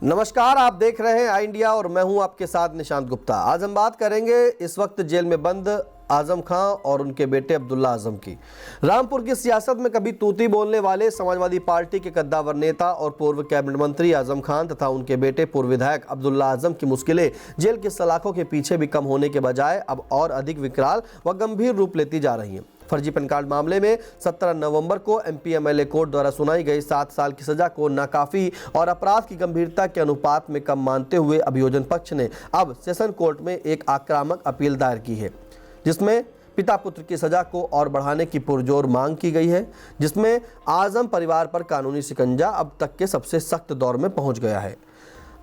नमस्कार, आप देख रहे हैं आई इंडिया और मैं हूं आपके साथ निशांत गुप्ता। आज हम बात करेंगे इस वक्त जेल में बंद आजम खां और उनके बेटे अब्दुल्ला आजम की। रामपुर की सियासत में कभी तूती बोलने वाले समाजवादी पार्टी के कद्दावर नेता और पूर्व कैबिनेट मंत्री आजम खान तथा उनके बेटे पूर्व विधायक अब्दुल्ला आजम की मुश्किलें जेल की सलाखों के पीछे भी कम होने के बजाय अब और अधिक विकराल व गंभीर रूप लेती जा रही हैं। फर्जी पैन कार्ड मामले में 17 नवंबर को एमपी-एमएलए कोर्ट द्वारा सुनाई गई 7 साल की सजा को नाकाफी और अपराध की गंभीरता के अनुपात में कम मानते हुए अभियोजन पक्ष ने अब सेशन कोर्ट में एक आक्रामक अपील दायर की है, जिसमें पिता पुत्र की सजा को और बढ़ाने की पुरजोर मांग की गई है, जिसमें आजम परिवार पर कानूनी शिकंजा अब तक के सबसे सख्त दौर में पहुंच गया है।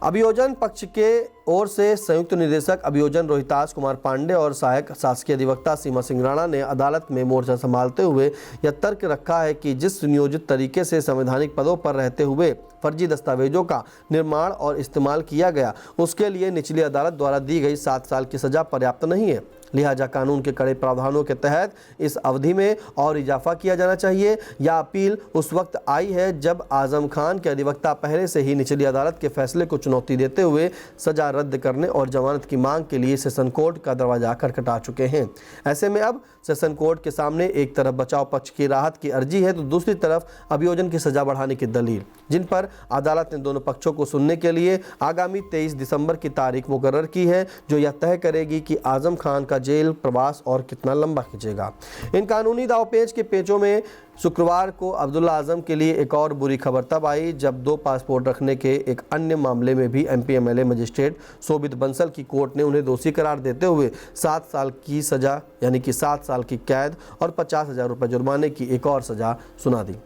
अभियोजन पक्ष के ओर से संयुक्त निदेशक अभियोजन रोहितास कुमार पांडे और सहायक शासकीय अधिवक्ता सीमा सिंह राणा ने अदालत में मोर्चा संभालते हुए यह तर्क रखा है कि जिस सुनियोजित तरीके से संवैधानिक पदों पर रहते हुए फर्जी दस्तावेजों का निर्माण और इस्तेमाल किया गया, उसके लिए निचली अदालत द्वारा दी गई 7 साल की सजा पर्याप्त नहीं है। लिहाजा कानून के कड़े प्रावधानों के तहत इस अवधि में और इजाफा किया जाना चाहिए। यह अपील उस वक्त आई है जब आजम खान के अधिवक्ता पहले से ही निचली अदालत के फैसले को चुनौती देते हुए सजा रद्द करने और जमानत की मांग के लिए सेशन कोर्ट का दरवाजा खटखटा चुके हैं। ऐसे में अब सेशन कोर्ट के सामने एक तरफ बचाव पक्ष की राहत की अर्जी है तो दूसरी तरफ अभियोजन की सजा बढ़ाने की दलील, जिन पर अदालत ने दोनों पक्षों को सुनने के लिए आगामी 23 दिसंबर की तारीख मुकर्रर की है, जो यह तय करेगी कि आजम खान का जेल प्रवास और कितना लंबा खींचेगा। इन कानूनी दावपेच के पेचों में शुक्रवार को अब्दुल्ला आजम के लिए एक और बुरी खबर तब आई जब 2 पासपोर्ट रखने के एक अन्य मामले में भी एमपी-एमएलए मजिस्ट्रेट शोभित बंसल की कोर्ट ने उन्हें दोषी करार देते हुए 7 साल की सजा यानी कि 7 साल की कैद और 50,000 रुपये जुर्माने की एक और सजा सुना दी।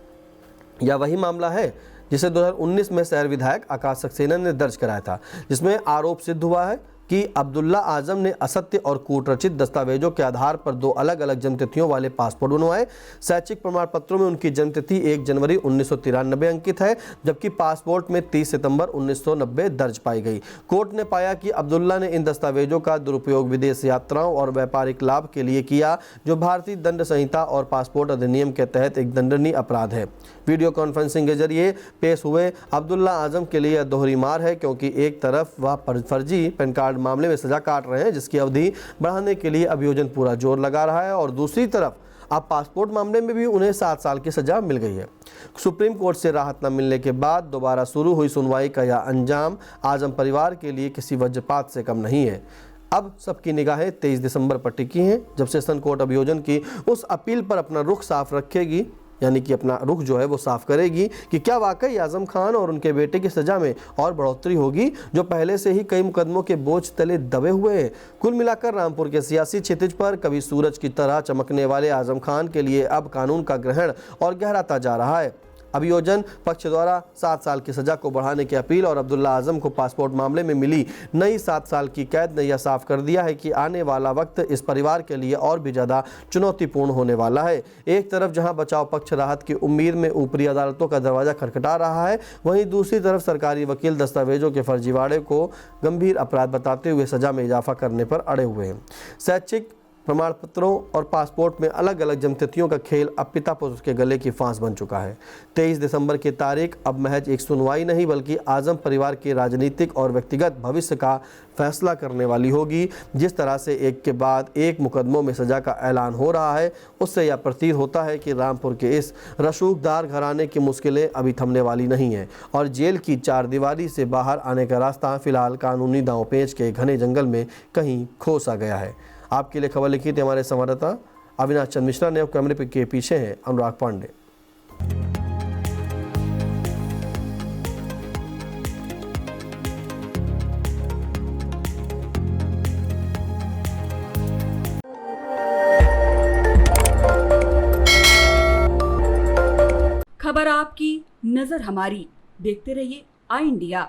यह वही मामला है जिसे 2019 में शहर विधायक आकाश सक्सेना ने दर्ज कराया था, जिसमें आरोप सिद्ध हुआ है कि अब्दुल्ला आजम ने असत्य और कूटरचित दस्तावेजों के आधार पर 2 अलग-अलग जन्मतिथियों वाले पासपोर्ट बनवाए। शैक्षिक प्रमाण पत्रों में उनकी जन्मतिथि 1 जनवरी 1993 अंकित है, जबकि पासपोर्ट में 30 सितंबर 1990 दर्ज पाई गई। कोर्ट ने पाया कि अब्दुल्ला ने इन दस्तावेजों का दुरुपयोग विदेश यात्राओं और व्यापारिक लाभ के लिए किया, जो भारतीय दंड संहिता और पासपोर्ट अधिनियम के तहत एक दंडनीय अपराध है। वीडियो कॉन्फ्रेंसिंग के जरिए पेश हुए अब्दुल्ला आजम के लिए दोहरी मार है, क्योंकि एक तरफ वह फर्जी पैन कार्ड मामले में सजा काट रहे हैं, जिसकी अवधि बढ़ाने के लिए अभियोजन पूरा जोर लगा रहा है, और दूसरी तरफ अब पासपोर्ट मामले में भी उन्हें 7 साल की सजा मिल गई है। सुप्रीम कोर्ट से राहत न मिलने के बाद दोबारा शुरू हुई सुनवाई का यह अंजाम आजम परिवार के लिए किसी वज्रपात से कम नहीं है। अब सबकी निगाहें 23 दिसंबर पर टिकी हैं, जब सेशन कोर्ट अभियोजन की उस अपील पर अपना रुख साफ रखेगी, यानी कि अपना रुख जो है वो साफ करेगी कि क्या वाकई आजम खान और उनके बेटे की सजा में और बढ़ोतरी होगी, जो पहले से ही कई मुकदमों के बोझ तले दबे हुए हैं। कुल मिलाकर रामपुर के सियासी क्षितिज पर कभी सूरज की तरह चमकने वाले आजम खान के लिए अब कानून का ग्रहण और गहराता जा रहा है। अभियोजन पक्ष द्वारा 7 साल की सजा को बढ़ाने की अपील और अब्दुल्ला आजम को पासपोर्ट मामले में मिली नई 7 साल की कैद ने यह साफ कर दिया है कि आने वाला वक्त इस परिवार के लिए और भी ज़्यादा चुनौतीपूर्ण होने वाला है। एक तरफ जहां बचाव पक्ष राहत की उम्मीद में ऊपरी अदालतों का दरवाजा खटखटा रहा है, वहीं दूसरी तरफ सरकारी वकील दस्तावेजों के फर्जीवाड़े को गंभीर अपराध बताते हुए सजा में इजाफा करने पर अड़े हुए हैं। शैक्षिक प्रमाण पत्रों और पासपोर्ट में अलग अलग जन्मतिथियों का खेल अब पिता पुत्र के गले की फांस बन चुका है। 23 दिसंबर की तारीख अब महज एक सुनवाई नहीं, बल्कि आजम परिवार के राजनीतिक और व्यक्तिगत भविष्य का फैसला करने वाली होगी। जिस तरह से एक के बाद एक मुकदमों में सजा का ऐलान हो रहा है, उससे यह प्रतीत होता है कि रामपुर के इस रसूखदार घराने की मुश्किलें अभी थमने वाली नहीं हैं, और जेल की 4 दीवारी से बाहर आने का रास्ता फिलहाल कानूनी दांवपेच के घने जंगल में कहीं खो सा गया है। आपके लिए खबर लिखी थी हमारे संवाददाता अविनाश चंद्र मिश्रा ने, और कैमरे के पीछे हैं अनुराग पांडे। खबर आपकी, नजर हमारी। देखते रहिए आई इंडिया।